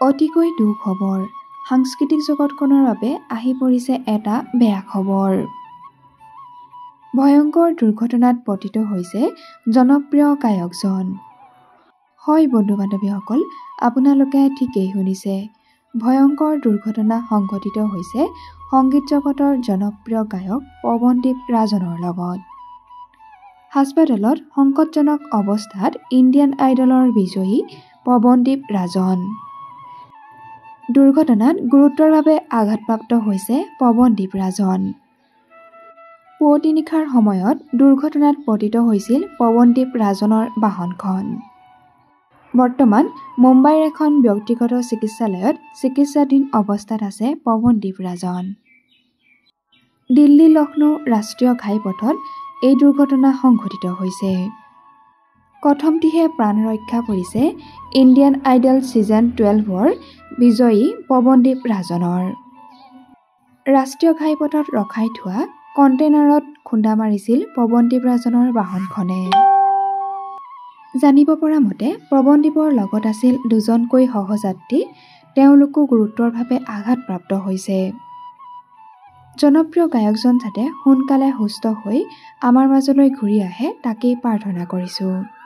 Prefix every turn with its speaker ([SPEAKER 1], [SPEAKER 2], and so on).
[SPEAKER 1] অতিকৈ দুখ খবৰ। সাংস্কৃতিক জগতখনৰ বাবে আহি পৰিছে এটা বেয়া খবৰ। ভয়ংকৰ দুৰ্ঘটনাত পতিত হৈছে জনপ্ৰিয় গায়কজন। হয় বন্ধু-বান্ধৱীসকল, আপোনালোকে ঠিকেই শুনিছে। ভয়ংকৰ দুৰ্ঘটনা সংঘটিত হৈছে সংগীত জগতৰ জনপ্ৰিয় গায়ক পৱনদ্বীপ ৰাজনৰ লগত। হাস্পতালত সংকটজনক অৱস্থাত ইণ্ডিয়ান আইডলৰ বিজয়ী পৱনদ্বীপ ৰাজন। দুৰ্ঘটনাত গুৰুতৰভাৱে আঘাতপ্ৰাপ্ত হৈছে পৱনদ্বীপ ৰাজন। পুৱতি নিশাৰ সময়ত দুৰ্ঘটনাত পতিত হৈছিল পৱনদ্বীপ ৰাজনৰ বাহনখন। বৰ্তমান মুম্বাইৰ এখন ব্যক্তিগত চিকিৎসালয়ত চিকিৎসাধীন অৱস্থাত আছে পৱনদ্বীপ ৰাজন। দিল্লী-লক্ষ্ণৌ ৰাষ্ট্ৰীয় ঘাইপথত এই দুৰ্ঘটনা সংঘটিত হৈছে। কথমটিহে প্ৰাণ ৰক্ষা পৰিছে ইণ্ডিয়ান আইডল ছিজন 12ৰ বিজয়ী পৱনদ্বীপ ৰাজনৰ। ৰাষ্ট্ৰীয় ঘাইপথত ৰখাই থোৱা কণ্টেইনাৰত খুন্দা মাৰিছিল পৱনদ্বীপ ৰাজনৰ বাহনখনে। জানিব পৰা মতে পৱনদ্বীপৰ লগত আছিল দুজনকৈ সহযাত্ৰী, তেওঁলোকো গুৰুতৰভাৱে আঘাতপ্ৰাপ্ত হৈছে। জনপ্ৰিয় গায়কজন যাতে সোনকালে সুস্থ হৈ আমাৰ মাজলৈ ঘূৰি আহে তাকেই প্ৰাৰ্থনা কৰিছোঁ।